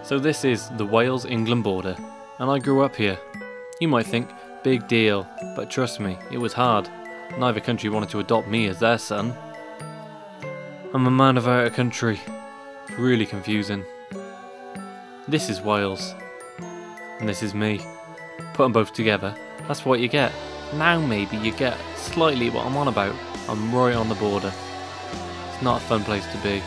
So this is the Wales-England border, and I grew up here. You might think, big deal, but trust me, it was hard. Neither country wanted to adopt me as their son. I'm a man of our country. It's really confusing. This is Wales, and this is me. Put them both together, that's what you get. Now maybe you get slightly what I'm on about. I'm right on the border. It's not a fun place to be.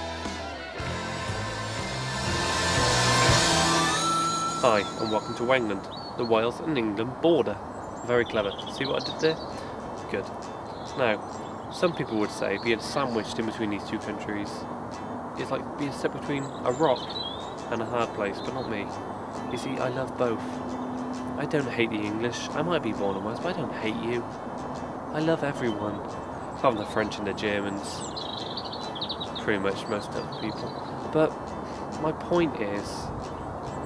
Hi, and welcome to Wengland, the Wales and England border. Very clever. See what I did there? Good. Now, some people would say being sandwiched in between these two countries is like being stuck between a rock and a hard place, but not me. You see, I love both. I don't hate the English. I might be born in Wales, but I don't hate you. I love everyone. Apart from the French and the Germans. Pretty much most other people. But my point is,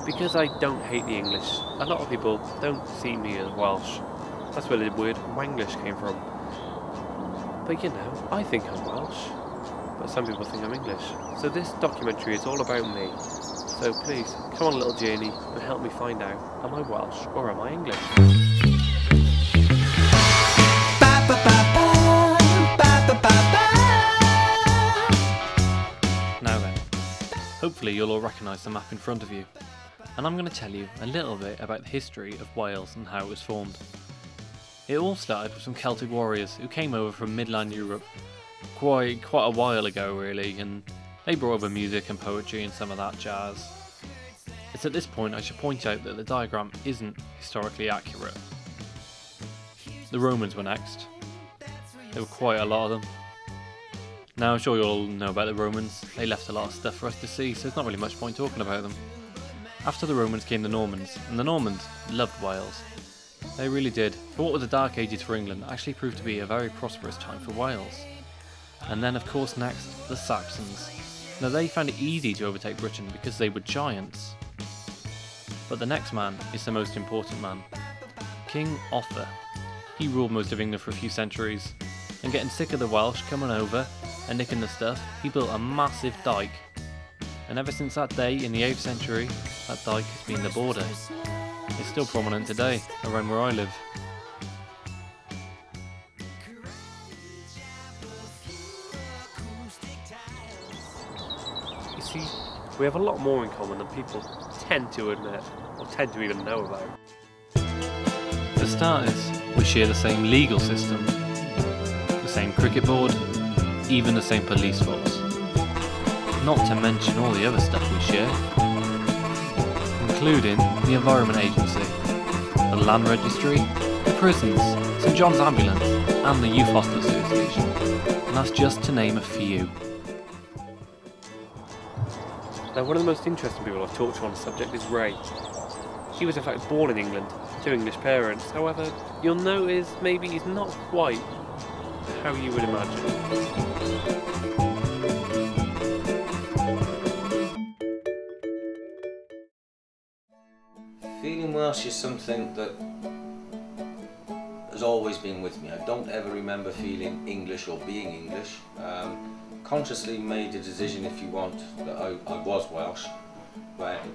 because I don't hate the English, a lot of people don't see me as Welsh. That's where the word Wenglish came from. But you know, I think I'm Welsh, but some people think I'm English. So this documentary is all about me. So please, come on a little journey and help me find out, am I Welsh or am I English? Now then, hopefully you'll all recognise the map in front of you. And I'm going to tell you a little bit about the history of Wales and how it was formed. It all started with some Celtic warriors who came over from Midland Europe quite a while ago really, and they brought over music and poetry and some of that jazz. It's at this point I should point out that the diagram isn't historically accurate. The Romans were next. There were quite a lot of them. Now I'm sure you all know about the Romans. They left a lot of stuff for us to see, so there's not really much point talking about them. After the Romans came the Normans, and the Normans loved Wales. They really did. For what were the Dark Ages for England, actually proved to be a very prosperous time for Wales. And then of course next, the Saxons. Now they found it easy to overtake Britain because they were giants. But the next man is the most important man. King Offa. He ruled most of England for a few centuries, and getting sick of the Welsh coming over and nicking the stuff, he built a massive dyke. And ever since that day in the 8th century, that dyke has been the border. It's still prominent today, around where I live. You see, we have a lot more in common than people tend to admit, or tend to even know about. For starters, we share the same legal system, the same cricket board, even the same police force. Not to mention all the other stuff we share, including the Environment Agency, the Land Registry, the prisons, St John's Ambulance, and the Youth Hostel Association, and that's just to name a few. Now, one of the most interesting people I've talked to on the subject is Ray. He was in fact born in England, to English parents. However, you'll notice maybe he's not quite how you would imagine. Feeling Welsh is something that has always been with me. I don't ever remember feeling English or being English. Consciously made a decision, if you want, that I was Welsh.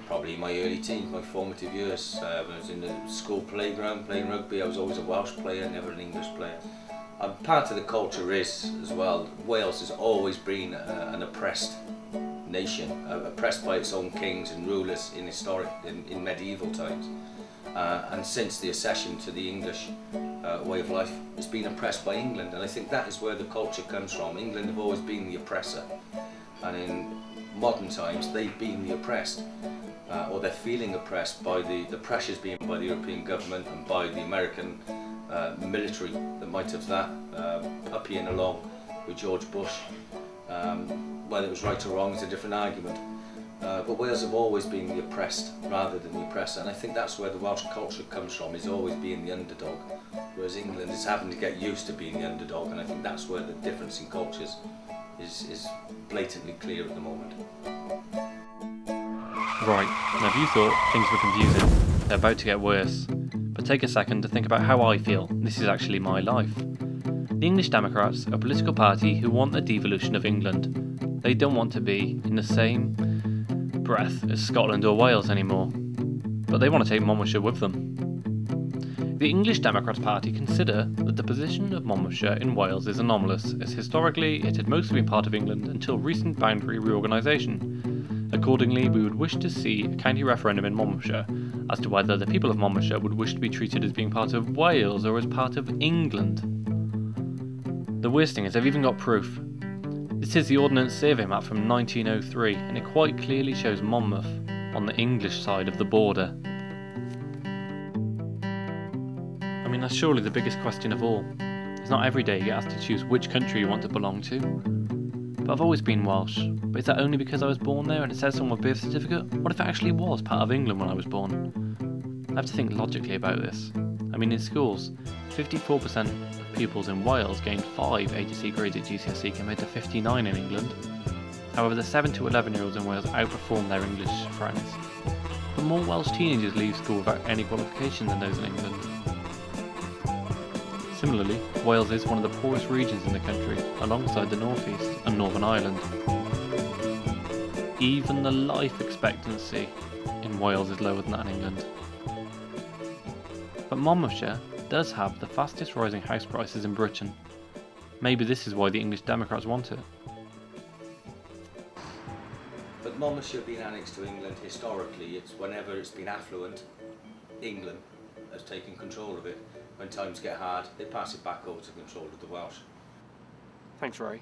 Probably in my early teens, my formative years. When I was in the school playground playing rugby, I was always a Welsh player, never an English player. Part of the culture is, as well, Wales has always been an oppressed nation, oppressed by its own kings and rulers in medieval times, and since the accession to the English way of life, it's been oppressed by England, and I think that is where the culture comes from. England have always been the oppressor, and in modern times they've been the oppressed, or they're feeling oppressed by the pressures being by the European government and by the American military that might have that puppying along with George Bush. Whether it was right or wrong is a different argument, but Wales have always been the oppressed rather than the oppressor, and I think that's where the Welsh culture comes from, is always being the underdog, whereas England is having to get used to being the underdog, and I think that's where the difference in cultures is blatantly clear at the moment. Right, now if you thought things were confusing, they're about to get worse. But take a second to think about how I feel. This is actually my life. The English Democrats are a political party who want the devolution of England. They don't want to be in the same breath is Scotland or Wales anymore, but they want to take Monmouthshire with them. The English Democrats Party consider that the position of Monmouthshire in Wales is anomalous, as historically it had mostly been part of England until recent boundary reorganisation. Accordingly, we would wish to see a county referendum in Monmouthshire as to whether the people of Monmouthshire would wish to be treated as being part of Wales or as part of England. The worst thing is they've even got proof. This is the Ordnance Survey map from 1903, and it quite clearly shows Monmouth on the English side of the border. I mean, that's surely the biggest question of all. It's not every day you get asked to choose which country you want to belong to. But I've always been Welsh. But is that only because I was born there and it says so on my birth certificate? What if it actually was part of England when I was born? I have to think logically about this. I mean, in schools, 54% of pupils in Wales gained 5 A to C grades at GCSE compared to 59 in England. However, the 7 to 11-year-olds in Wales outperform their English friends. But more Welsh teenagers leave school without any qualification than those in England. Similarly, Wales is one of the poorest regions in the country, alongside the North East and Northern Ireland. Even the life expectancy in Wales is lower than that in England. But Monmouthshire does have the fastest rising house prices in Britain. Maybe this is why the English Democrats want it. But Monmouthshire being annexed to England historically, it's whenever it's been affluent, England has taken control of it. When times get hard, they pass it back over to control of the Welsh. Thanks, Ray.